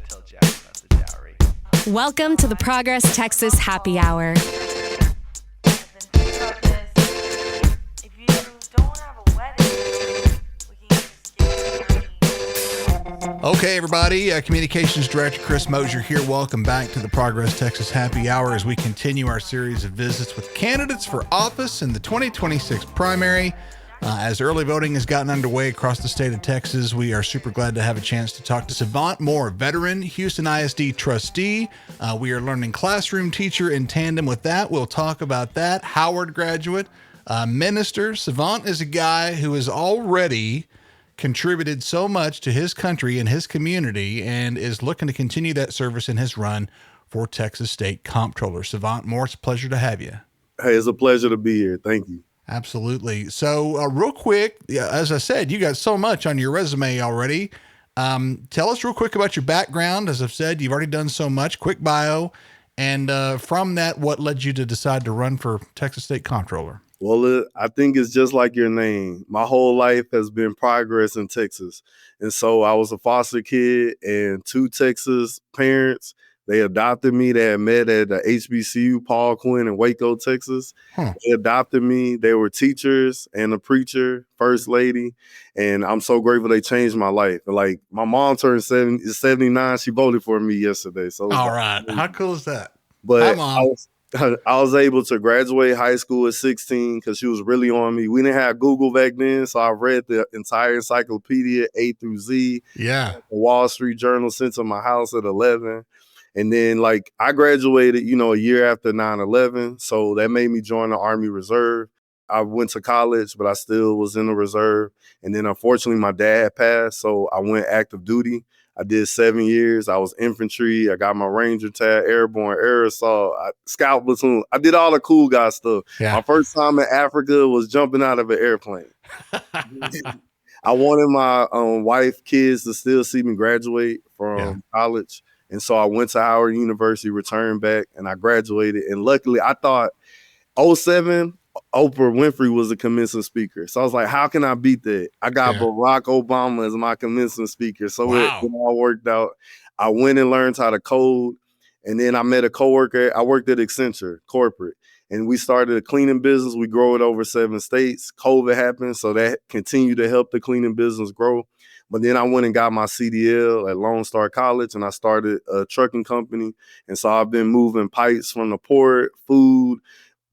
tell Jack about the dowry. Welcome to the Progress Texas Happy Hour. I've been thinking about this. If you don't have a wedding, we can just get married. Okay, everybody. Communications Director Chris Mosier here. Welcome back to the Progress Texas Happy Hour as we continue our series of visits with candidates for office in the 2026 primary. As early voting has gotten underway across the state of Texas, we are super glad to have a chance to talk to Savant Moore, veteran Houston ISD trustee. We are learning classroom teacher in tandem with that. We'll talk about that. Howard graduate, minister. Savant is a guy who has already contributed so much to his country and his community and is looking to continue that service in his run for Texas State Comptroller. Savant Moore, it's a pleasure to have you. Hey, it's a pleasure to be here. Thank you. Absolutely. So real quick, as I said, you got so much on your resume already. Tell us real quick about your background. As I've said, you've already done so much. Quick bio. And from that, what led you to decide to run for Texas State Comptroller? Well, I think it's just like your name. My whole life has been progress in Texas. And so I was a foster kid and two Texas parents. They adopted me. They had met at the HBCU, Paul Quinn in Waco, Texas. They adopted me. They were teachers and a preacher, first lady. And I'm so grateful they changed my life. Like, my mom turned 79. She voted for me yesterday. So all right. How cool is that? But Hi, Mom. I was able to graduate high school at 16 because she was really on me. We didn't have Google back then, so I read the entire encyclopedia A through Z. Yeah. The Wall Street Journal sent to my house at 11. And then, like, I graduated, a year after 9/11. So that made me join the Army Reserve. I went to college, but I still was in the reserve. And then, unfortunately, my dad passed. So I went active duty. I did 7 years. I was infantry. I got my Ranger tag, airborne, air assault, scout platoon. I did all the cool guy stuff. Yeah. My first time in Africa was jumping out of an airplane. I wanted my wife, kids to still see me graduate from college. And so I went to Howard University, returned back, and I graduated. And luckily, I thought 2007, Oprah Winfrey was the commencement speaker. So I was like, how can I beat that? I got Barack Obama as my commencement speaker. So it all worked out. I went and learned how to code. And then I met a coworker. I worked at Accenture corporate. And we started a cleaning business. We grow it over 7 states. COVID happened, so that continued to help the cleaning business grow. But then I went and got my CDL at Lone Star College, and I started a trucking company. And so I've been moving pipes from the port, food,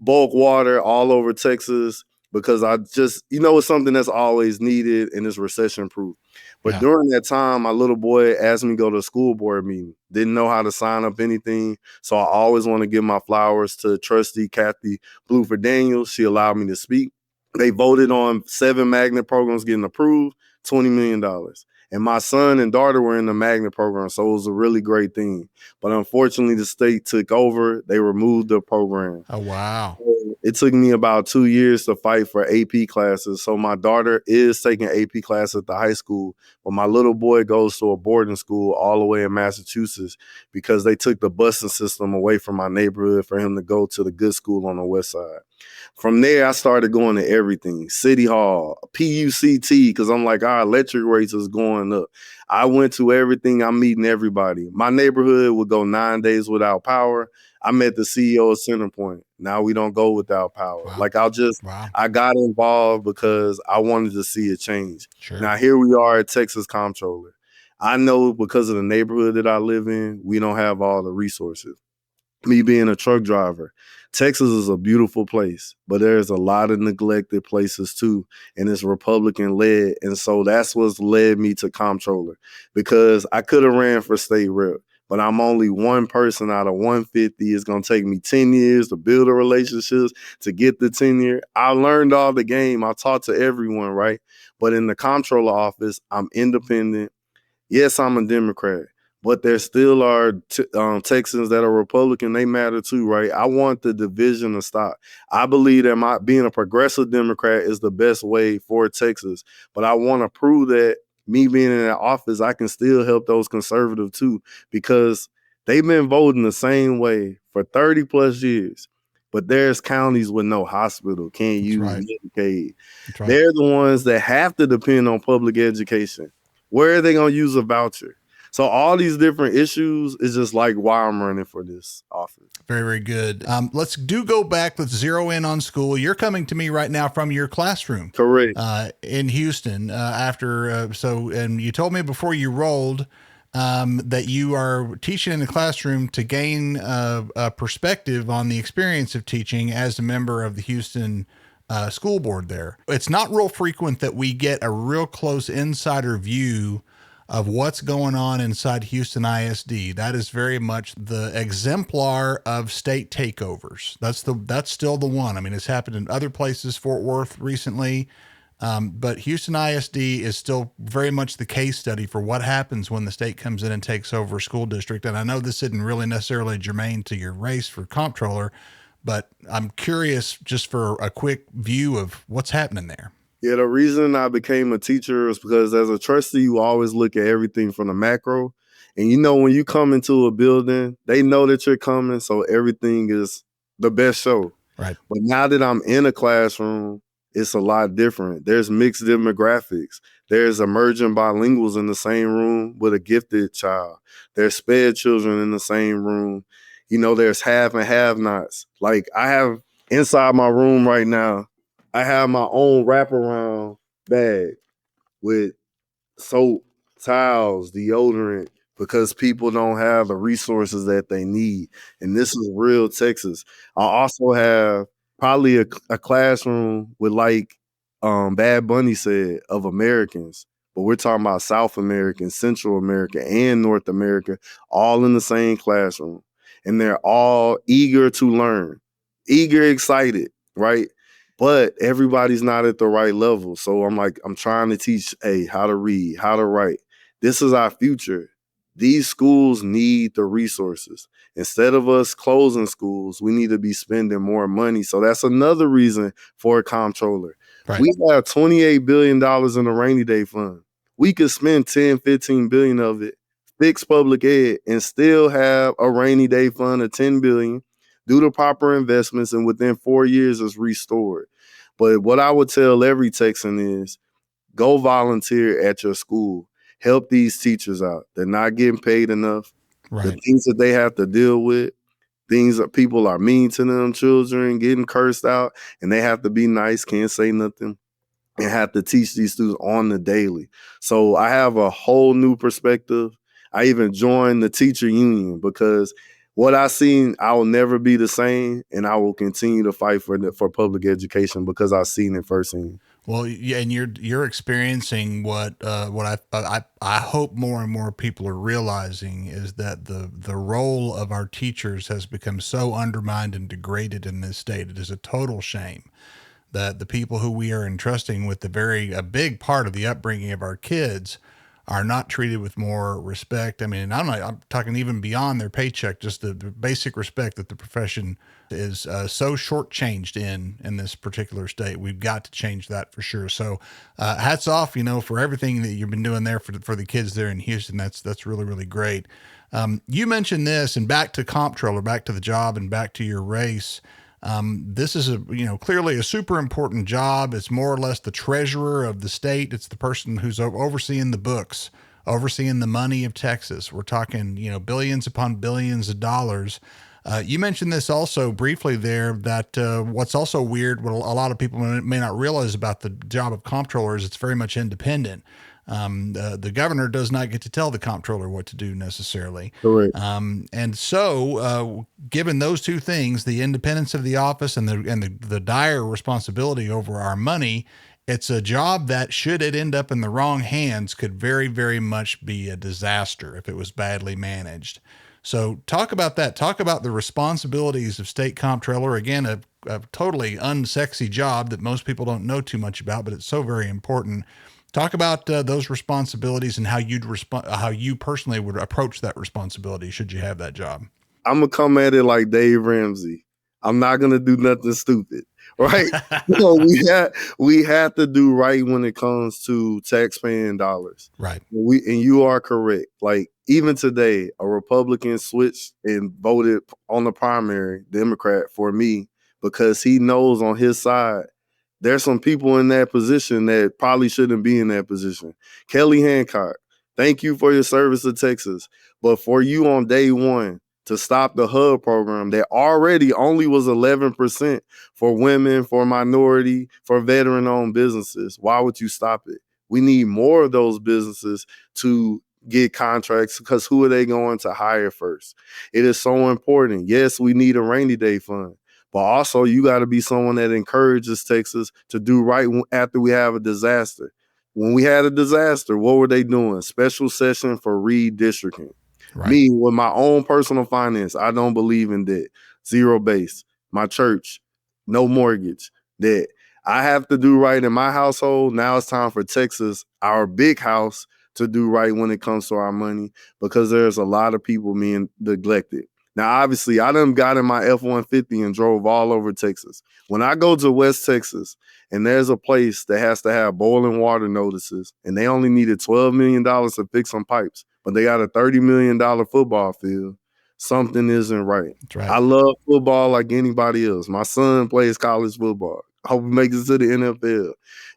bulk water all over Texas because I just, it's something that's always needed and is recession proof. But during that time, my little boy asked me to go to a school board meeting. Didn't know how to sign up anything. So I always want to give my flowers to trustee Kathy Bluford Daniels. She allowed me to speak. They voted on 7 magnet programs getting approved, $20 million. And my son and daughter were in the magnet program, so it was a really great thing. But unfortunately, the state took over. They removed the program. Oh, wow. It took me about 2 years to fight for AP classes. So my daughter is taking AP classes at the high school, but my little boy goes to a boarding school all the way in Massachusetts because they took the busing system away from my neighborhood for him to go to the good school on the west side. From there, I started going to everything. City Hall, PUCT, because I'm like, our electric rates is going up. I went to everything. I'm meeting everybody. My neighborhood would go 9 days without power. I met the CEO of Centerpoint. Now we don't go without power. Wow. Like I got involved because I wanted to see a change. Sure. Now here we are at Texas Comptroller. I know because of the neighborhood that I live in, we don't have all the resources. Me being a truck driver, Texas is a beautiful place, but there's a lot of neglected places too, and it's Republican led. And so that's what's led me to Comptroller because I could have ran for state rep, but I'm only one person out of 150. It's going to take me 10 years to build the relationships, to get the tenure. I learned all the game. I taught to everyone, right? But in the Comptroller office, I'm independent. Yes, I'm a Democrat. But there still are Texans that are Republican. They matter too, right? I want the division to stop. I believe that being a progressive Democrat is the best way for Texas. But I want to prove that me being in that office, I can still help those conservatives too, because they've been voting the same way for 30 plus years. But there's counties with no hospital, can't use Medicaid. Right. They're the ones that have to depend on public education. Where are they going to use a voucher? So all these different issues is just like why I'm running for this office. Very, very good. Let's go back. Let's zero in on school. You're coming to me right now from your classroom. Correct. In Houston, and you told me before you rolled, that you are teaching in the classroom to gain a perspective on the experience of teaching as a member of the Houston school board there. It's not real frequent that we get a real close insider view of what's going on inside Houston ISD. That is very much the exemplar of state takeovers. That's still the one. I mean, it's happened in other places, Fort Worth recently, but Houston ISD is still very much the case study for what happens when the state comes in and takes over a school district. And I know this isn't really necessarily germane to your race for comptroller, but I'm curious just for a quick view of what's happening there. Yeah, the reason I became a teacher is because as a trustee, you always look at everything from the macro. And when you come into a building, they know that you're coming, so everything is the best show. Right. But now that I'm in a classroom, it's a lot different. There's mixed demographics. There's emerging bilinguals in the same room with a gifted child. There's sped children in the same room. There's have and have-nots. Like I have inside my room right now, I have my own wraparound bag with soap, towels, deodorant, because people don't have the resources that they need. And this is real Texas. I also have probably a classroom with like Bad Bunny said of Americans, but we're talking about South American, Central America, and North America, all in the same classroom. And they're all eager to learn, excited, right? But everybody's not at the right level. So I'm trying to teach, how to read, how to write. This is our future. These schools need the resources. Instead of us closing schools, we need to be spending more money. So that's another reason for a comptroller. Right. We have $28 billion in a rainy day fund. We could spend 10, 15 billion of it, fix public ed, and still have a rainy day fund of 10 billion, do the proper investments, and within 4 years it's restored. But what I would tell every Texan is go volunteer at your school. Help these teachers out. They're not getting paid enough. Right. The things that they have to deal with, things that people are mean to them, children getting cursed out, and they have to be nice, can't say nothing, and have to teach these students on the daily. So I have a whole new perspective. I even joined the teacher union because what I seen, I will never be the same, and I will continue to fight for public education because I've seen it firsthand. Well, yeah, and you're experiencing what I hope more and more people are realizing is that the role of our teachers has become so undermined and degraded in this state. It is a total shame that the people who we are entrusting with a big part of the upbringing of our kids are not treated with more respect. I mean, I'm talking even beyond their paycheck, just the basic respect that the profession is so shortchanged in this particular state. We've got to change that for sure. So hats off, for everything that you've been doing there for the kids there in Houston. That's really, really great. You mentioned this, and back to comptroller, back to the job and back to your race. This is clearly a super important job. It's more or less the treasurer of the state. It's the person who's overseeing the books, overseeing the money of Texas. We're talking, billions upon billions of dollars. You mentioned this also briefly there, that what's also weird, what a lot of people may not realize about the job of comptroller is it's very much independent. The governor does not get to tell the comptroller what to do necessarily. Correct. And so, given those two things, the independence of the office and the dire responsibility over our money, it's a job that, should it end up in the wrong hands, could very, very much be a disaster if it was badly managed. So talk about that. Talk about the responsibilities of state comptroller. Again, a totally unsexy job that most people don't know too much about, but it's so very important. Talk about those responsibilities and how you personally would approach that responsibility should you have that job. I'm gonna come at it like Dave Ramsey. I'm not gonna do nothing stupid, right? We have to do right when it comes to taxpaying dollars, right? And you are correct. Like even today, a Republican switched and voted on the primary Democrat for me because he knows on his side there's some people in that position that probably shouldn't be in that position. Kelly Hancock, Thank you for your service to Texas. But for you on day one to stop the HUD program that already only was 11% for women, for minority, for veteran-owned businesses, why would you stop it? We need more of those businesses to get contracts, because who are they going to hire first? It is so important. Yes, we need a rainy day fund, but also you got to be someone that encourages Texas to do right after we have a disaster. When we had a disaster, what were they doing? Special session for redistricting. Right. Me, with my own personal finance, I don't believe in debt. Zero base. My church, no mortgage. Debt. I have to do right in my household. Now it's time for Texas, our big house, to do right when it comes to our money, because there's a lot of people being neglected. Now, obviously, I done got in my F-150 and drove all over Texas. When I go to West Texas and there's a place that has to have boiling water notices and they only needed $12 million to fix some pipes, but they got a $30 million football field, something isn't right. That's right. I love football like anybody else. My son plays college football. I hope he makes it to the NFL.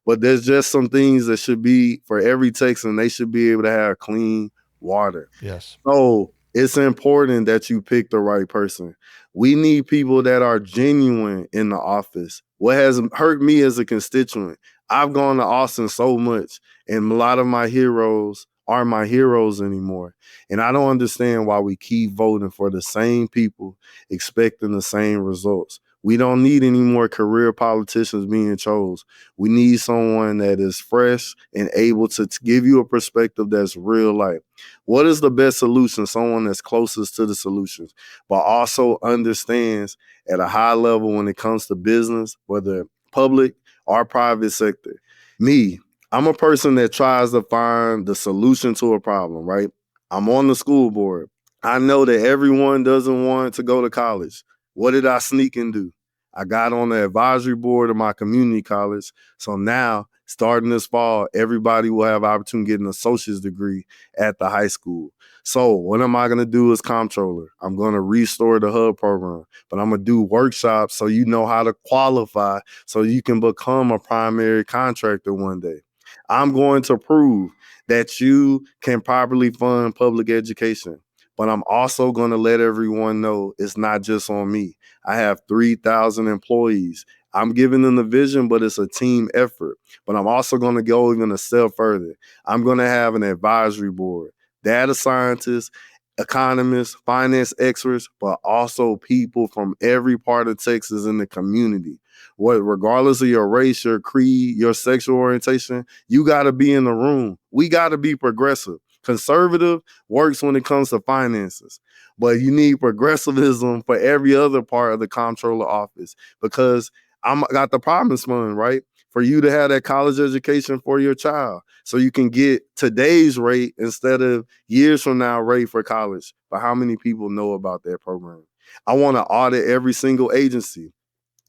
But there's just some things that should be for every Texan. They should be able to have clean water. Yes. So it's important that you pick the right person. We need people that are genuine in the office. What has hurt me as a constituent, I've gone to Austin so much, and a lot of my heroes aren't my heroes anymore. And I don't understand why we keep voting for the same people, expecting the same results. We don't need any more career politicians being chose. We need someone that is fresh and able to give you a perspective that's real life. What is the best solution? Someone that's closest to the solutions, but also understands at a high level when it comes to business, whether public or private sector. Me, I'm a person that tries to find the solution to a problem, right? I'm on the school board. I know that everyone doesn't want to go to college. What did I sneak and do? I got on the advisory board of my community college. So now, starting this fall, everybody will have opportunity to get an associate's degree at the high school. So what am I going to do as comptroller? I'm going to restore the HUD program, but I'm going to do workshops so you know how to qualify so you can become a primary contractor one day. I'm going to prove that you can properly fund public education. But I'm also going to let everyone know it's not just on me. I have 3,000 employees. I'm giving them the vision, but it's a team effort. But I'm also going to go even a step further. I'm going to have an advisory board, data scientists, economists, finance experts, but also people from every part of Texas in the community. Regardless of your race, your creed, your sexual orientation, you got to be in the room. We got to be progressive. Conservative works when it comes to finances, but you need progressivism for every other part of the comptroller office, because I got the promise fund, right? For you to have that college education for your child so you can get today's rate instead of years from now rate for college. But how many people know about that program? I want to audit every single agency,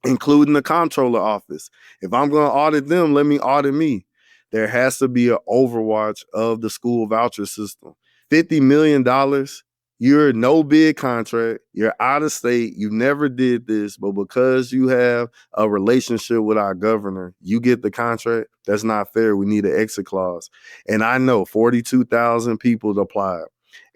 including the comptroller office. If I'm going to audit them, let me audit me. There has to be an overwatch of the school voucher system. $50 million, you're no bid contract, you're out of state, you never did this, but because you have a relationship with our governor, you get the contract. That's not fair. We need an exit clause. And I know 42,000 people applied,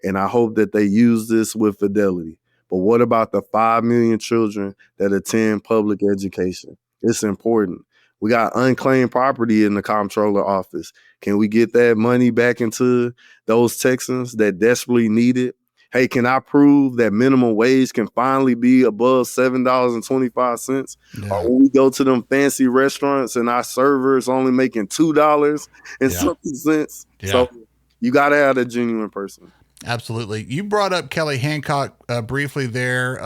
and I hope that they use this with fidelity. But what about the 5 million children that attend public education? It's important. We got unclaimed property in the comptroller office. Can we get that money back into those Texans that desperately need it? Hey, can I prove that minimum wage can finally be above $7.25? Yeah. Or when we go to them fancy restaurants and our servers only making $2 and something cents? Yeah. So you got to have a genuine person. Absolutely. You brought up Kelly Hancock briefly there,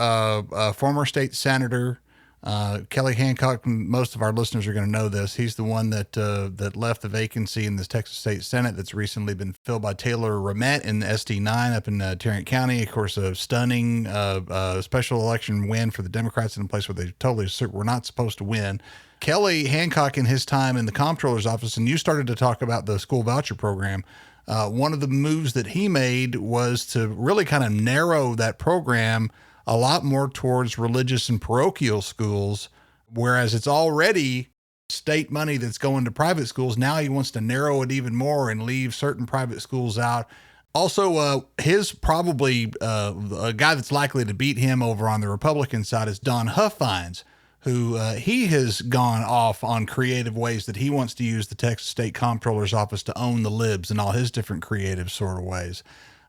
former state senator. Kelly Hancock, most of our listeners are going to know this. He's the one that left the vacancy in the Texas State Senate that's recently been filled by Taylor Ramette in the SD9 up in Tarrant County. Of course, a stunning special election win for the Democrats in a place where they totally were not supposed to win. Kelly Hancock, in his time in the comptroller's office, and you started to talk about the school voucher program, one of the moves that he made was to really kind of narrow that program a lot more towards religious and parochial schools, whereas it's already state money that's going to private schools. Now he wants to narrow it even more and leave certain private schools out. Also, his probably a guy that's likely to beat him over on the Republican side is Don Huffines, who he has gone off on creative ways that he wants to use the Texas State Comptroller's office to own the libs in all his different creative sort of ways.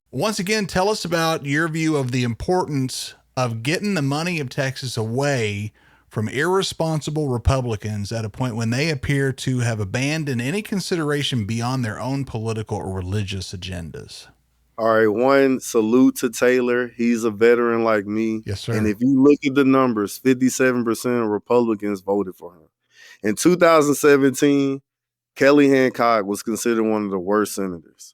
Once again, tell us about your view of the importance of getting the money of Texas away from irresponsible Republicans at a point when they appear to have abandoned any consideration beyond their own political or religious agendas. All right, one, salute to Taylor. He's a veteran like me. Yes, sir. And if you look at the numbers, 57% of Republicans voted for him. In 2017, Kelly Hancock was considered one of the worst senators.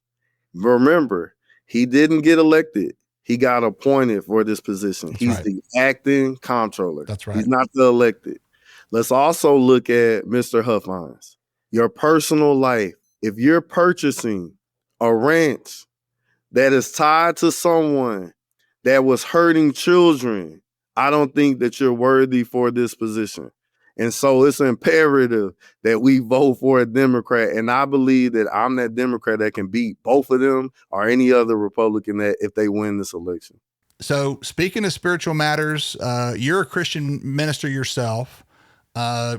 Remember, he didn't get elected. He got appointed for this position. That's He's right. the acting comptroller. That's right. He's not the elected. Let's also look at Mr. Huffines. Your personal life. If you're purchasing a ranch that is tied to someone that was hurting children, I don't think that you're worthy for this position. And so it's imperative that we vote for a Democrat. And I believe that I'm that Democrat that can beat both of them or any other Republican that if they win this election. So speaking of spiritual matters, you're a Christian minister yourself,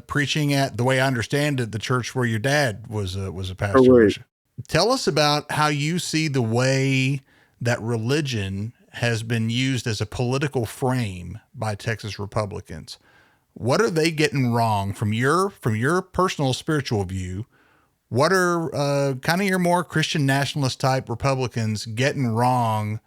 preaching at, the way I understand it, the church where your dad was a pastor. Correct. Tell us about how you see the way that religion has been used as a political frame by Texas Republicans. What are they getting wrong from your personal spiritual view? What are kind of your more Christian nationalist type Republicans getting wrong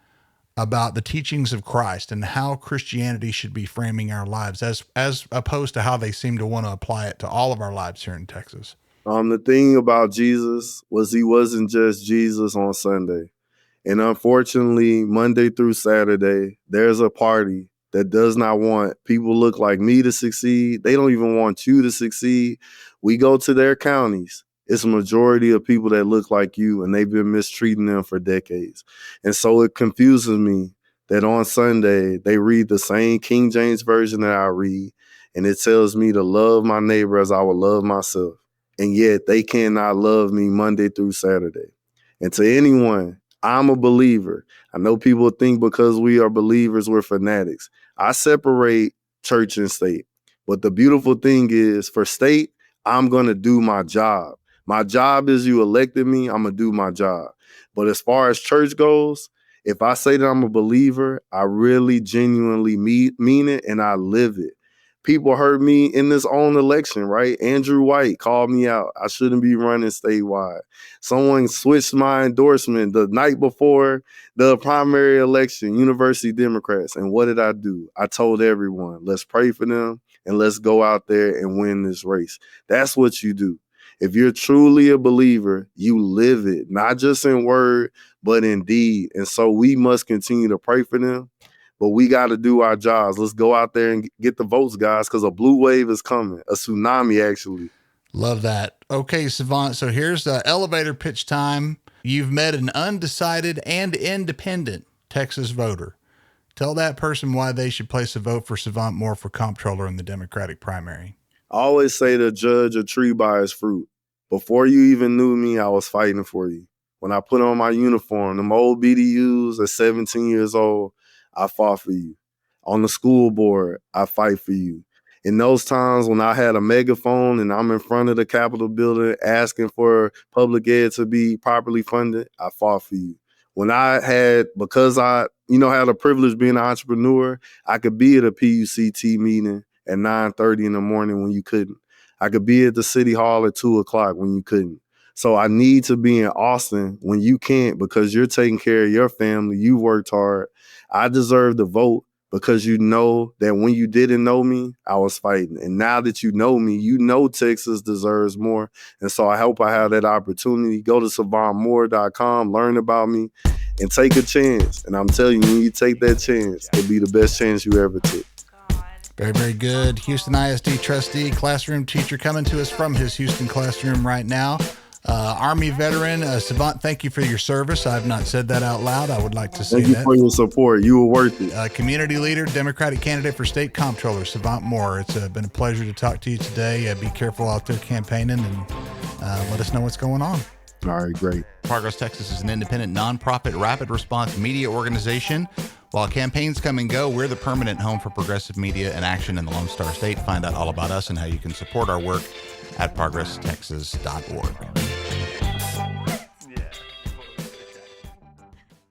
about the teachings of Christ and how Christianity should be framing our lives as opposed to how they seem to want to apply it to all of our lives here in Texas? The thing about Jesus was he wasn't just Jesus on Sunday. And unfortunately, Monday through Saturday, there's a party that does not want people look like me to succeed. They don't even want you to succeed. We go to their counties. It's a majority of people that look like you, and they've been mistreating them for decades. And so it confuses me that on Sunday, they read the same King James version that I read, and it tells me to love my neighbor as I would love myself. And yet they cannot love me Monday through Saturday. And to anyone, I'm a believer. I know people think because we are believers, we're fanatics. I separate church and state. But the beautiful thing is for state, I'm going to do my job. My job is you elected me, I'm going to do my job. But as far as church goes, if I say that I'm a believer, I really genuinely mean it and I live it. People heard me in this own election, right? Andrew White called me out. I shouldn't be running statewide. Someone switched my endorsement the night before the primary election, University Democrats. And what did I do? I told everyone, let's pray for them and let's go out there and win this race. That's what you do. If you're truly a believer, you live it, not just in word, but in deed. And so we must continue to pray for them. But we got to do our jobs. Let's go out there and get the votes, guys, because a blue wave is coming, a tsunami, actually. Love that. Okay, Savant. So here's the elevator pitch time. You've met an undecided and independent Texas voter. Tell that person why they should place a vote for Savant Moore for comptroller in the Democratic primary. I always say to judge a tree by its fruit. Before you even knew me, I was fighting for you. When I put on my uniform, them old BDUs at 17 years old, I fought for you. On the school board, I fight for you. In those times when I had a megaphone and I'm in front of the Capitol building asking for public ed to be properly funded, I fought for you. When I had, because I, had the privilege of being an entrepreneur, I could be at a PUCT meeting at 9:30 in the morning when you couldn't. I could be at the city hall at 2:00 when you couldn't. So I need to be in Austin when you can't because you're taking care of your family. You worked hard. I deserve the vote because you know that when you didn't know me, I was fighting. And now that you know me, you know Texas deserves more. And so I hope I have that opportunity. Go to savantmoore.com, learn about me, and take a chance. And I'm telling you, when you take that chance, it'll be the best chance you ever took. Very, very good. Houston ISD trustee, classroom teacher coming to us from his Houston classroom right now. Army veteran, Savant, thank you for your service. I've not said that out loud. I would like to say Thank you that. for your support. You were worth it. Community leader, Democratic candidate for state comptroller, Savant Moore. It's been a pleasure to talk to you today. Be careful out there campaigning and let us know what's going on. All right, great. Progress Texas is an independent, nonprofit, rapid response media organization. While campaigns come and go, we're the permanent home for progressive media and action in the Lone Star State. Find out all about us and how you can support our work at progresstexas.org.